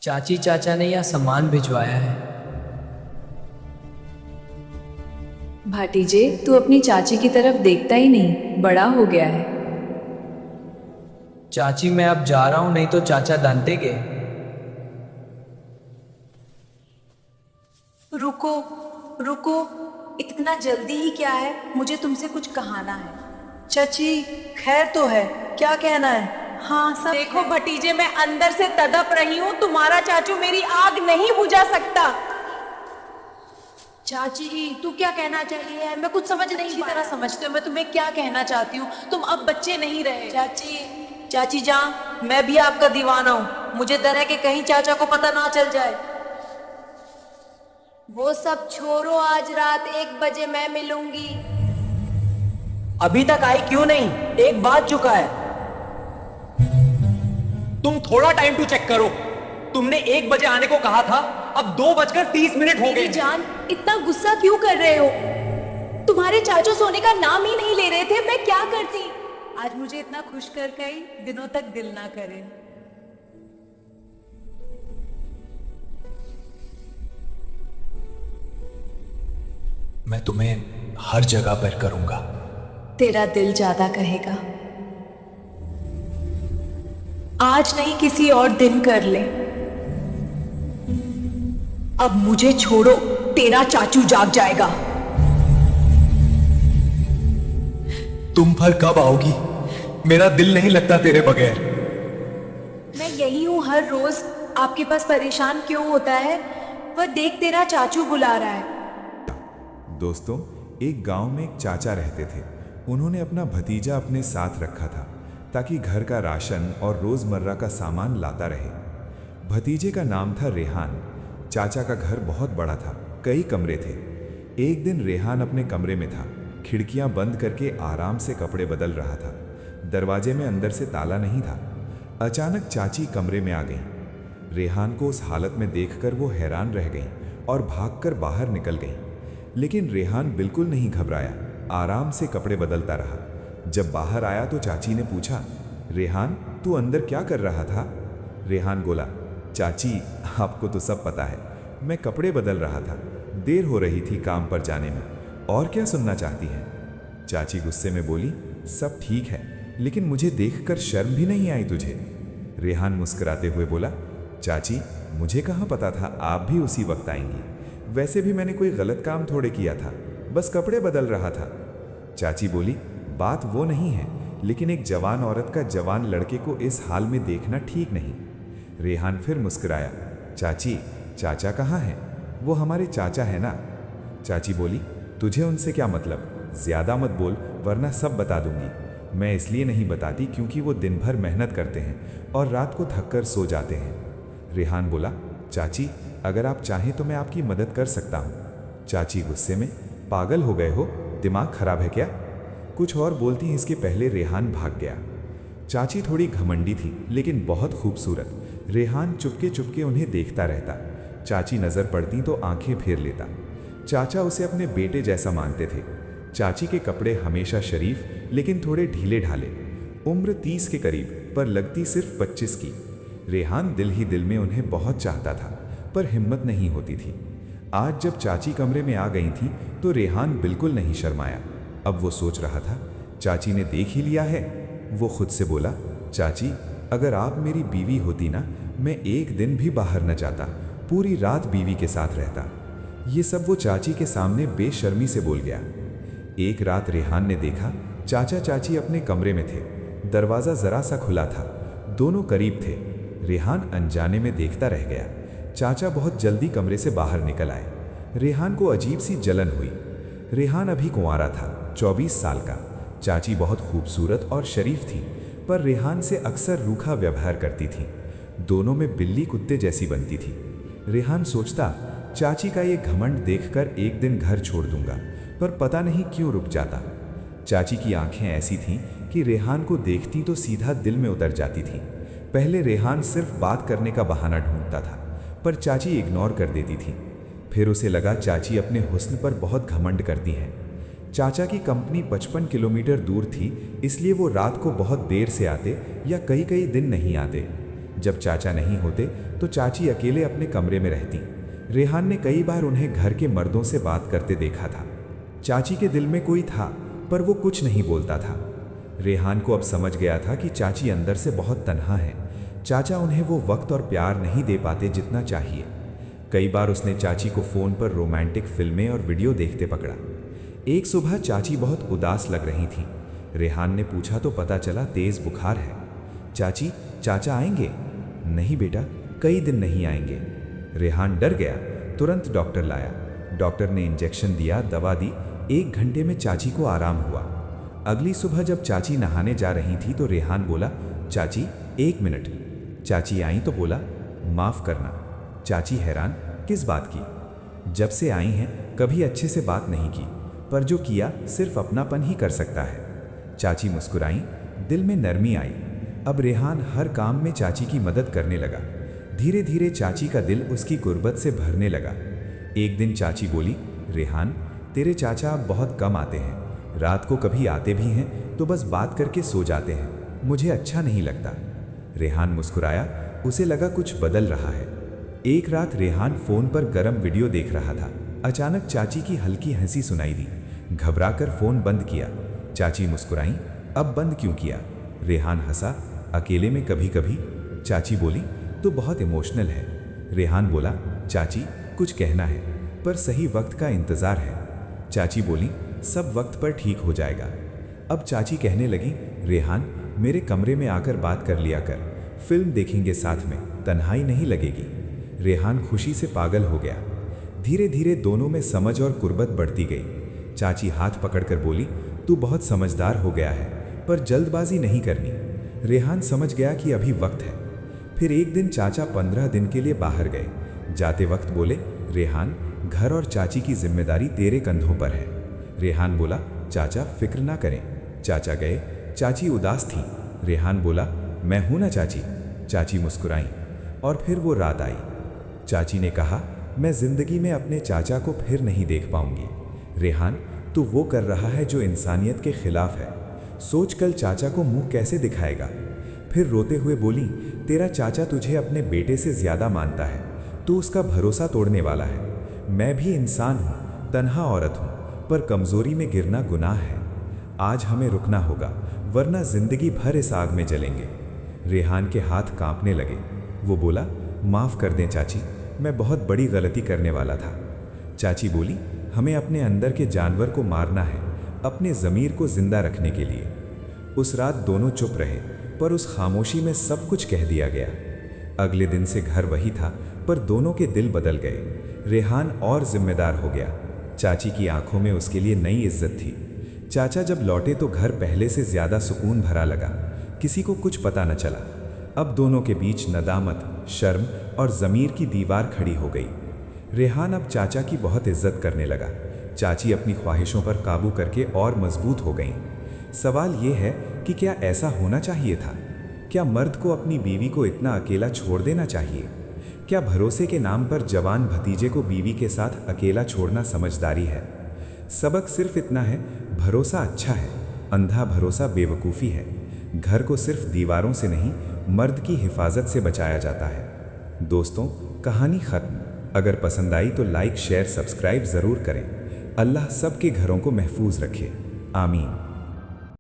चाची चाचा ने यह सामान भिजवाया है। भाटीजे, तू अपनी चाची की तरफ देखता ही नहीं, बड़ा हो गया है। चाची मैं अब जा रहा हूं, नहीं तो चाचा डांटेंगे। रुको रुको, इतना जल्दी ही क्या है, मुझे तुमसे कुछ कहाना है। चाची खैर तो है, क्या कहना है? हाँ सब देखो भतीजे, मैं अंदर से तड़प रही हूँ, तुम्हारा चाचू मेरी आग नहीं बुझा सकता। चाची तू क्या कहना चाहिए है? मैं कुछ समझ नहीं अच्छी पा तरह रहा। समझते हो मैं तुम्हें क्या कहना चाहती हूँ। तुम अब बच्चे नहीं रहे। चाची चाची जान, मैं भी आपका दीवाना हूँ, मुझे डर है कि कहीं चाचा को पता ना चल जाए। वो सब छोड़ो, आज रात 1 बजे मैं मिलूंगी। अभी तक आई क्यों नहीं? एक बाज चुका है। तुम थोड़ा टाइम टू चेक करो। तुमने 1 बजे आने को कहा था, अब 2:30 हो मेरी गए। जान, इतना गुस्सा क्यों कर रहे हो? तुम्हारे चाचू सोने का नाम ही नहीं ले रहे थे, मैं क्या करती। आज मुझे इतना खुश कर कई दिनों तक दिल ना करे। मैं तुम्हें हर जगह पर करूंगा। तेरा दिल ज्यादा कहेगा। आज नहीं, किसी और दिन कर ले। अब मुझे छोड़ो, तेरा चाचू जाग जाएगा। तुम पर कब आओगी? मेरा दिल नहीं लगता तेरे बगैर। मैं यही हूं हर रोज, आपके पास परेशान क्यों होता है? वह देख, तेरा चाचू बुला रहा है। दोस्तों, एक गांव में एक चाचा रहते थे। उन्होंने अपना भतीजा अपने साथ रखा था ताकि घर का राशन और रोज़मर्रा का सामान लाता रहे। भतीजे का नाम था रेहान। चाचा का घर बहुत बड़ा था, कई कमरे थे। एक दिन रेहान अपने कमरे में था, खिड़कियां बंद करके आराम से कपड़े बदल रहा था। दरवाजे में अंदर से ताला नहीं था। अचानक चाची कमरे में आ गईं। रेहान को उस हालत में देखकर वो हैरान रह गईं और भागकर बाहर निकल गईं। लेकिन रेहान बिल्कुल नहीं घबराया, आराम से कपड़े बदलता रहा। जब बाहर आया तो चाची ने पूछा, रेहान तू अंदर क्या कर रहा था? रेहान बोला, चाची आपको तो सब पता है, मैं कपड़े बदल रहा था, देर हो रही थी काम पर जाने में। और क्या सुनना चाहती हैं? चाची गुस्से में बोली, सब ठीक है, लेकिन मुझे देखकर शर्म भी नहीं आई तुझे? रेहान मुस्कुराते हुए बोला, चाची मुझे कहाँ पता था आप भी उसी वक्त आएंगी। वैसे भी मैंने कोई गलत काम थोड़े किया था, बस कपड़े बदल रहा था। चाची बोली, बात वो नहीं है, लेकिन एक जवान औरत का जवान लड़के को इस हाल में देखना ठीक नहीं। रेहान फिर मुस्कुराया, चाची चाचा कहाँ हैं? वो हमारे चाचा है ना। चाची बोली, तुझे उनसे क्या मतलब? ज़्यादा मत बोल वरना सब बता दूंगी। मैं इसलिए नहीं बताती क्योंकि वो दिन भर मेहनत करते हैं और रात को थक कर सो जाते हैं। रेहान बोला, चाची अगर आप चाहें तो मैं आपकी मदद कर सकता हूँ। चाची गुस्से में, पागल हो गए हो, दिमाग खराब है क्या? कुछ और बोलती हैं इसके पहले रेहान भाग गया। चाची थोड़ी घमंडी थी लेकिन बहुत खूबसूरत। रेहान चुपके चुपके उन्हें देखता रहता। चाची नज़र पड़ती तो आंखें फेर लेता। चाचा उसे अपने बेटे जैसा मानते थे। चाची के कपड़े हमेशा शरीफ लेकिन थोड़े ढीले ढाले। उम्र 30 के करीब पर लगती सिर्फ 25 की। रेहान दिल ही दिल में उन्हें बहुत चाहता था पर हिम्मत नहीं होती थी। आज जब चाची कमरे में आ गई थी तो रेहान बिल्कुल नहीं शर्माया। अब वो सोच रहा था, चाची ने देख ही लिया है। वो खुद से बोला, चाची अगर आप मेरी बीवी होती ना, मैं एक दिन भी बाहर न जाता, पूरी रात बीवी के साथ रहता। ये सब वो चाची के सामने बेशर्मी से बोल गया। एक रात रेहान ने देखा चाचा चाची अपने कमरे में थे। दरवाज़ा ज़रा सा खुला था, दोनों करीब थे। रेहान अनजाने में देखता रह गया। चाचा बहुत जल्दी कमरे से बाहर निकल आए। रेहान को अजीब सी जलन हुई। रेहान अभी कुंवारा था, 24 साल का। चाची बहुत खूबसूरत और शरीफ थी पर रेहान से अक्सर रूखा व्यवहार करती थी। दोनों में बिल्ली कुत्ते जैसी बनती थी। रेहान सोचता, चाची का ये घमंड देखकर एक दिन घर छोड़ दूंगा, पर पता नहीं क्यों रुक जाता। चाची की आंखें ऐसी थीं कि रेहान को देखती तो सीधा दिल में उतर जाती थी। पहले रेहान सिर्फ बात करने का बहाना ढूंढता था पर चाची इग्नोर कर देती थी। फिर उसे लगा चाची अपने हुस्न पर बहुत घमंड करती हैं। चाचा की कंपनी 55 किलोमीटर दूर थी, इसलिए वो रात को बहुत देर से आते या कई कई दिन नहीं आते। जब चाचा नहीं होते तो चाची अकेले अपने कमरे में रहती। रेहान ने कई बार उन्हें घर के मर्दों से बात करते देखा था। चाची के दिल में कोई था, पर वो कुछ नहीं बोलता था। रेहान को अब समझ गया था कि चाची अंदर से बहुत तन्हा है। चाचा उन्हें वो वक्त और प्यार नहीं दे पाते जितना चाहिए। कई बार उसने चाची को फ़ोन पर रोमांटिक फिल्में और वीडियो देखते पकड़ा। एक सुबह चाची बहुत उदास लग रही थी। रेहान ने पूछा तो पता चला तेज़ बुखार है। चाची, चाचा आएंगे? नहीं बेटा, कई दिन नहीं आएंगे। रेहान डर गया, तुरंत डॉक्टर लाया। डॉक्टर ने इंजेक्शन दिया, दवा दी। 1 घंटे में चाची को आराम हुआ। अगली सुबह जब चाची नहाने जा रही थी तो रेहान बोला, चाची 1 मिनट। चाची आई तो बोला, माफ़ करना। चाची हैरान, किस बात की? जब से आई हैं कभी अच्छे से बात नहीं की, पर जो किया सिर्फ अपनापन ही कर सकता है। चाची मुस्कुराई, दिल में नरमी आई। अब रेहान हर काम में चाची की मदद करने लगा। धीरे धीरे चाची का दिल उसकी गुर्बत से भरने लगा। एक दिन चाची बोली, रेहान, तेरे चाचा अब बहुत कम आते हैं। रात को कभी आते भी हैं तो बस बात करके सो जाते हैं। मुझे अच्छा नहीं लगता। रेहान मुस्कुराया, उसे लगा कुछ बदल रहा है। एक रात रेहान फ़ोन पर गरम वीडियो देख रहा था। अचानक चाची की हल्की हंसी सुनाई दी। घबराकर फ़ोन बंद किया। चाची मुस्कुराई, अब बंद क्यों किया? रेहान हंसा, अकेले में कभी कभी। चाची बोली, तो बहुत इमोशनल है। रेहान बोला, चाची कुछ कहना है, पर सही वक्त का इंतज़ार है। चाची बोली, सब वक्त पर ठीक हो जाएगा। अब चाची कहने लगी, रेहान, मेरे कमरे में आकर बात कर लिया कर। फिल्म देखेंगे साथ में, तन्हाई नहीं लगेगी। रेहान खुशी से पागल हो गया। धीरे धीरे दोनों में समझ और कुर्बत बढ़ती गई। चाची हाथ पकड़कर बोली, तू बहुत समझदार हो गया है, पर जल्दबाजी नहीं करनी। रेहान समझ गया कि अभी वक्त है। फिर एक दिन चाचा 15 दिन के लिए बाहर गए। जाते वक्त बोले, रेहान, घर और चाची की जिम्मेदारी तेरे कंधों पर है। रेहान बोला, चाचा फिक्र ना करें। चाचा गए। चाची उदास थी। रेहान बोला, मैं हूं ना चाची। चाची मुस्कुराई। और फिर वो रात आई। चाची ने कहा, मैं जिंदगी में अपने चाचा को फिर नहीं देख पाऊंगी। रेहान, तू वो कर रहा है जो इंसानियत के खिलाफ है। सोच कल चाचा को मुंह कैसे दिखाएगा। फिर रोते हुए बोली, तेरा चाचा तुझे अपने बेटे से ज़्यादा मानता है। तू उसका भरोसा तोड़ने वाला है। मैं भी इंसान हूँ, तन्हा औरत हूँ, पर कमज़ोरी में गिरना गुनाह है। आज हमें रुकना होगा, वरना ज़िंदगी भर इस आग में जलेंगे। रेहान के हाथ कांपने लगे। वो बोला, माफ़ कर दें चाची, मैं बहुत बड़ी गलती करने वाला था। चाची बोली, हमें अपने अंदर के जानवर को मारना है, अपने ज़मीर को जिंदा रखने के लिए। उस रात दोनों चुप रहे, पर उस खामोशी में सब कुछ कह दिया गया। अगले दिन से घर वही था, पर दोनों के दिल बदल गए। रेहान और जिम्मेदार हो गया। चाची की आंखों में उसके लिए नई इज्जत थी। चाचा जब लौटे तो घर पहले से ज़्यादा सुकून भरा लगा। किसी को कुछ पता न चला। अब दोनों के बीच नदामत, शर्म और ज़मीर की दीवार खड़ी हो गई। रेहान अब चाचा की बहुत इज्जत करने लगा। चाची अपनी ख्वाहिशों पर काबू करके और मजबूत हो गईं। सवाल ये है कि क्या ऐसा होना चाहिए था? क्या मर्द को अपनी बीवी को इतना अकेला छोड़ देना चाहिए? क्या भरोसे के नाम पर जवान भतीजे को बीवी के साथ अकेला छोड़ना समझदारी है? सबक सिर्फ इतना है, भरोसा अच्छा है, अंधा भरोसा बेवकूफ़ी है। घर को सिर्फ दीवारों से नहीं, मर्द की हिफाजत से बचाया जाता है। दोस्तों, कहानी ख़त्म। अगर पसंद आई तो लाइक, शेयर, सब्सक्राइब ज़रूर करें। अल्लाह सबके घरों को महफूज रखे। आमीन।